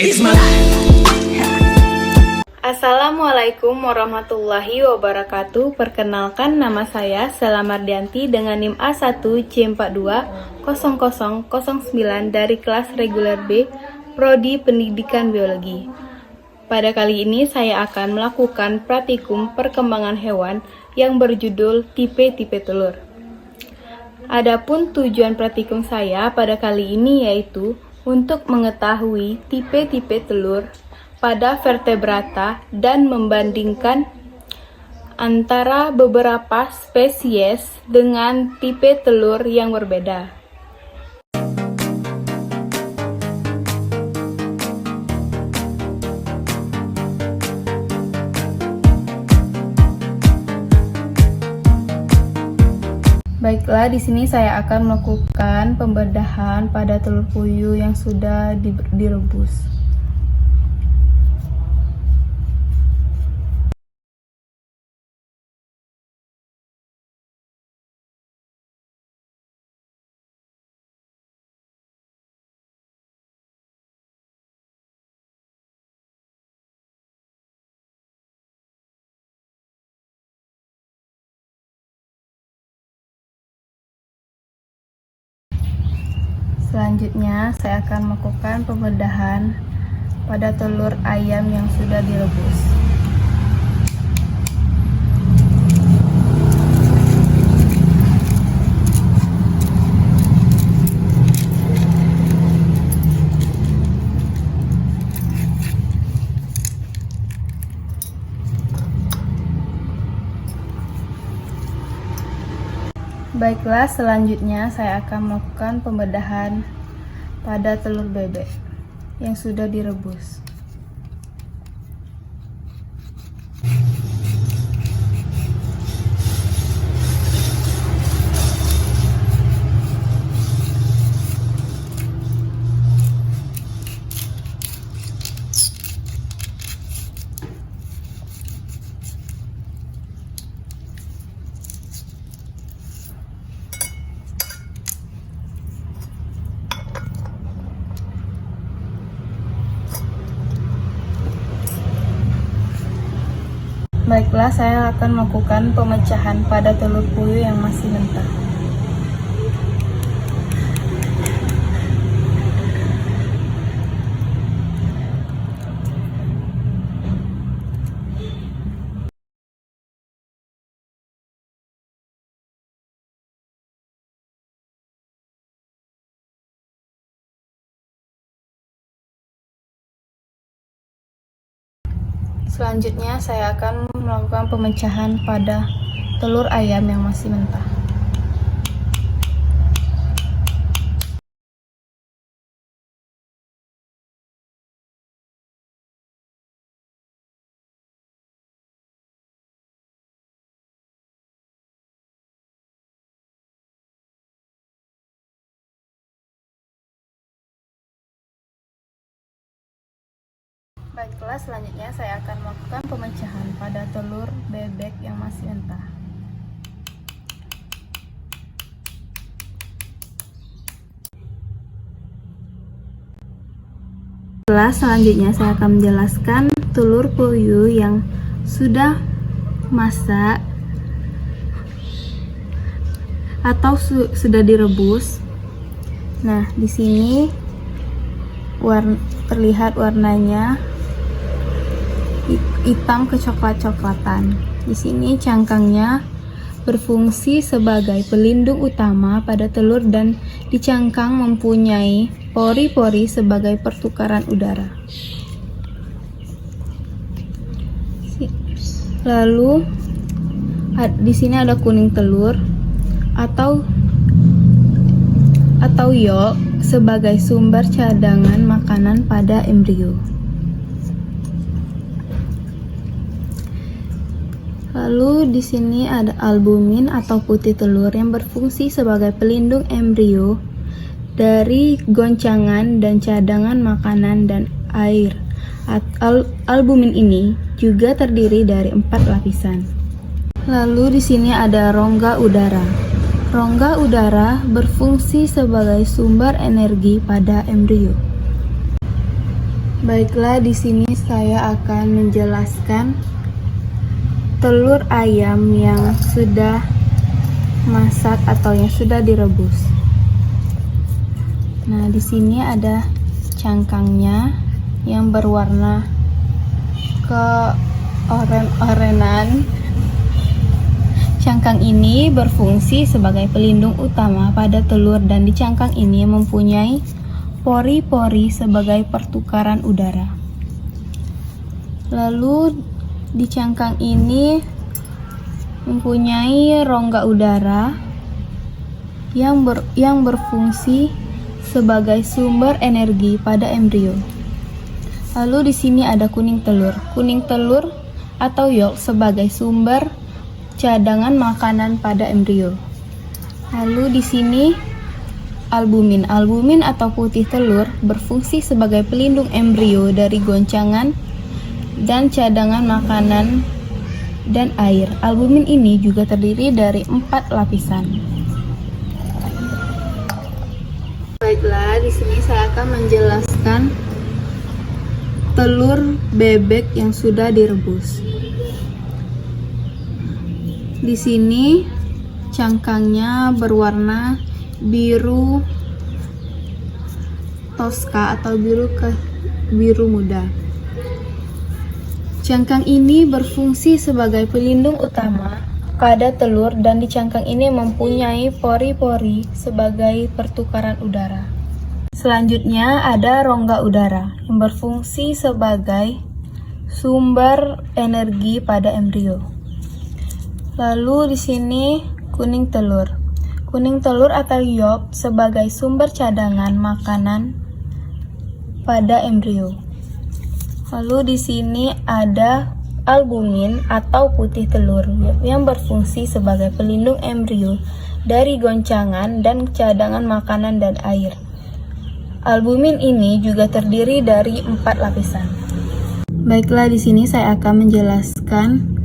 It's my life. Assalamualaikum warahmatullahi wabarakatuh. Perkenalkan, nama saya Sela Mardianti dengan NIM A1C420009 dari kelas reguler B, Prodi Pendidikan Biologi. Pada kali ini saya akan melakukan praktikum perkembangan hewan yang berjudul tipe-tipe telur. Adapun tujuan praktikum saya pada kali ini yaitu untuk mengetahui tipe-tipe telur pada vertebrata dan membandingkan antara beberapa spesies dengan tipe telur yang berbeda. Baiklah, di sini saya akan melakukan pembedahan pada telur puyuh yang sudah direbus. Selanjutnya, saya akan melakukan pembedahan pada telur ayam yang sudah direbus. Baiklah, selanjutnya saya akan melakukan pembedahan pada telur bebek yang sudah direbus. Baiklah, saya akan melakukan pemecahan pada telur puyuh yang masih mentah. Selanjutnya, saya akan melakukan pemecahan pada telur ayam yang masih mentah. Baiklah, selanjutnya saya akan melakukan pemecahan pada telur bebek yang masih mentah. Selanjutnya saya akan menjelaskan telur puyuh yang sudah masak atau sudah direbus. Nah, di sini terlihat warnanya hitam kecoklat-coklatan. Di sini cangkangnya berfungsi sebagai pelindung utama pada telur dan di cangkang mempunyai pori-pori sebagai pertukaran udara. Lalu di sini ada kuning telur atau yolk sebagai sumber cadangan makanan pada embrio. Lalu di sini ada albumin atau putih telur yang berfungsi sebagai pelindung embrio dari goncangan dan cadangan makanan dan air. Albumin ini juga terdiri dari 4 lapisan. Lalu di sini ada rongga udara. Rongga udara berfungsi sebagai sumber energi pada embrio. Baiklah, di sini saya akan menjelaskan telur ayam yang sudah masak atau yang sudah direbus. Nah, di sini ada cangkangnya yang berwarna keoren-orenan. Cangkang ini berfungsi sebagai pelindung utama pada telur dan di cangkang ini mempunyai pori-pori sebagai pertukaran udara. Lalu di cangkang ini mempunyai rongga udara yang berfungsi sebagai sumber energi pada embrio. Lalu di sini ada kuning telur. Kuning telur atau yolk sebagai sumber cadangan makanan pada embrio. Lalu di sini albumin. Albumin atau putih telur berfungsi sebagai pelindung embrio dari goncangan dan cadangan makanan dan air. Albumin ini juga terdiri dari 4 lapisan. Baiklah, di sini saya akan menjelaskan telur bebek yang sudah direbus. Di sini cangkangnya berwarna biru toska atau biru muda. Cangkang ini berfungsi sebagai pelindung utama pada telur dan di cangkang ini mempunyai pori-pori sebagai pertukaran udara. Selanjutnya ada rongga udara yang berfungsi sebagai sumber energi pada embrio. Lalu di sini kuning telur. Kuning telur atau yolk sebagai sumber cadangan makanan pada embrio. Lalu di sini ada albumin atau putih telur yang berfungsi sebagai pelindung embrio dari goncangan dan cadangan makanan dan air. Albumin ini juga terdiri dari 4 lapisan. Baiklah, di sini saya akan menjelaskan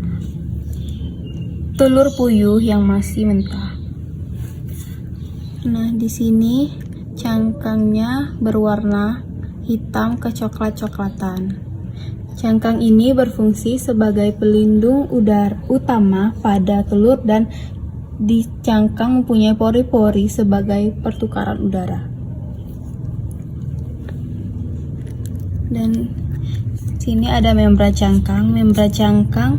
telur puyuh yang masih mentah. Nah, di sini cangkangnya berwarna hitam kecoklat-coklatan. Cangkang ini berfungsi sebagai pelindung udara utama pada telur dan di cangkang mempunyai pori-pori sebagai pertukaran udara. Dan sini ada membran cangkang. Membran cangkang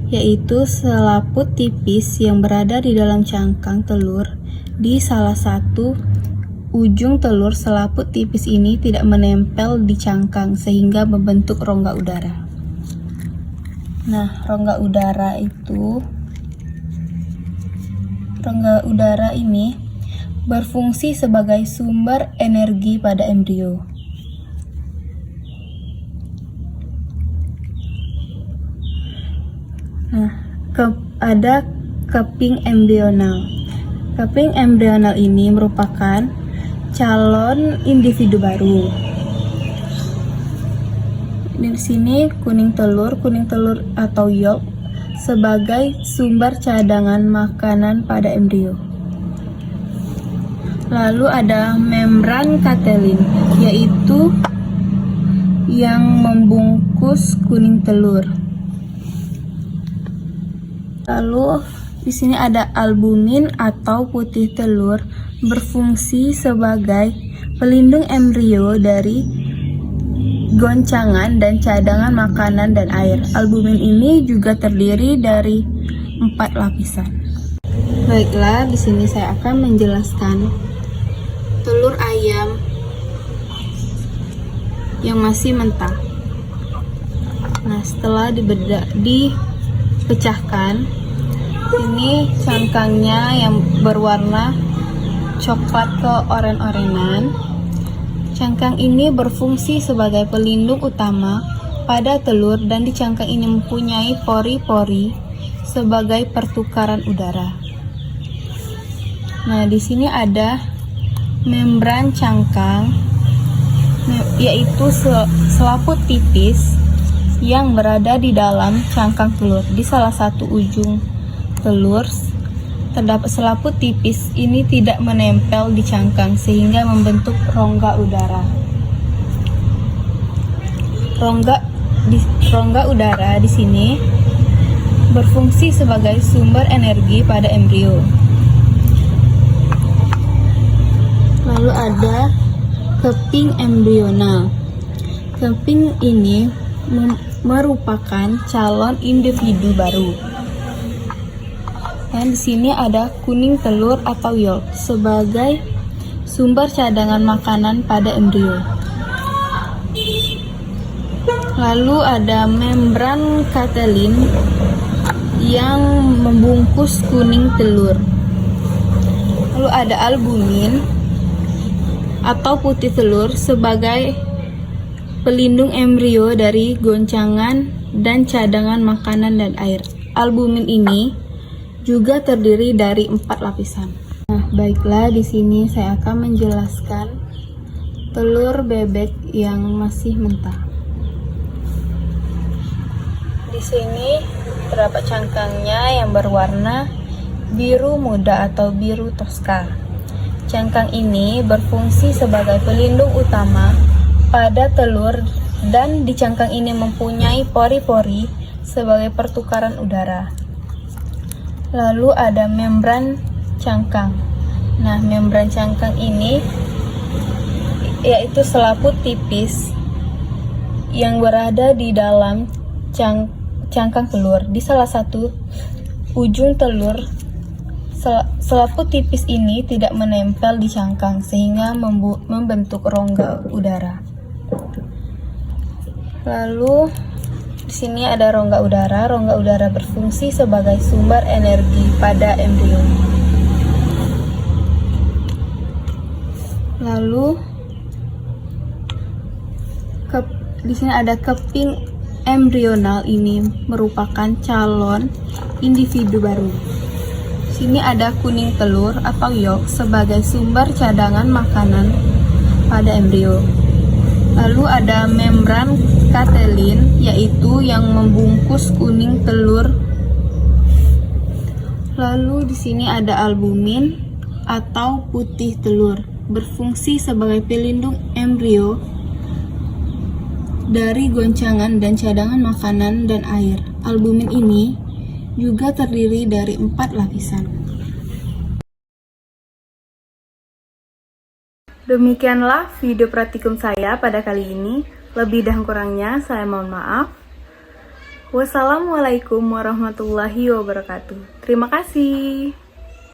yaitu selaput tipis yang berada di dalam cangkang telur. Di salah satu ujung telur, selaput tipis ini tidak menempel di cangkang sehingga membentuk rongga udara. Nah, rongga udara ini berfungsi sebagai sumber energi pada embrio. Nah, ada keping embrional. Keping embrional ini merupakan calon individu baru. Di sini kuning telur atau yolk sebagai sumber cadangan makanan pada embrio. Lalu ada membran katelin, yaitu yang membungkus kuning telur. Lalu di sini ada albumin atau putih telur berfungsi sebagai pelindung embrio dari goncangan dan cadangan makanan dan air. Albumin ini juga terdiri dari 4 lapisan. Baiklah, di sini saya akan menjelaskan telur ayam yang masih mentah. Nah, setelah dipecahkan, ini cangkangnya yang berwarna coklat keoren-orenan. Cangkang ini berfungsi sebagai pelindung utama pada telur dan di cangkang ini mempunyai pori-pori sebagai pertukaran udara. Nah, di sini ada membran cangkang, yaitu selaput tipis yang berada di dalam cangkang telur. Di salah satu ujung telur terdapat selaput tipis, ini tidak menempel di cangkang sehingga membentuk rongga udara. rongga rongga udara di sini berfungsi sebagai sumber energi pada embrio. Lalu ada keping embrional. Keping ini merupakan calon individu baru. Dan di sini ada kuning telur atau yolk sebagai sumber cadangan makanan pada embrio. Lalu ada membran katelin yang membungkus kuning telur. Lalu ada albumin atau putih telur sebagai pelindung embrio dari goncangan dan cadangan makanan dan air. Albumin ini juga terdiri dari 4 lapisan. Nah, baiklah, di sini saya akan menjelaskan telur bebek yang masih mentah. Di sini terdapat cangkangnya yang berwarna biru muda atau biru toska. Cangkang ini berfungsi sebagai pelindung utama pada telur dan di cangkang ini mempunyai pori-pori sebagai pertukaran udara. Lalu ada membran cangkang. Nah, membran cangkang ini yaitu selaput tipis yang berada di dalam cangkang telur. Di salah satu ujung telur, selaput tipis ini tidak menempel di cangkang sehingga membentuk rongga udara. Lalu di sini ada rongga udara. Rongga udara berfungsi sebagai sumber energi pada embrio. Lalu di sini ada keping embrional, ini merupakan calon individu baru. Di sini ada kuning telur atau yolk sebagai sumber cadangan makanan pada embrio. Lalu ada membran katelin, yaitu yang membungkus kuning telur. Lalu di sini ada albumin atau putih telur, berfungsi sebagai pelindung embrio dari goncangan dan cadangan makanan dan air. Albumin ini juga terdiri dari 4 lapisan. Demikianlah video praktikum saya pada kali ini. Lebih dan kurangnya saya mohon maaf. Wassalamualaikum warahmatullahi wabarakatuh. Terima kasih.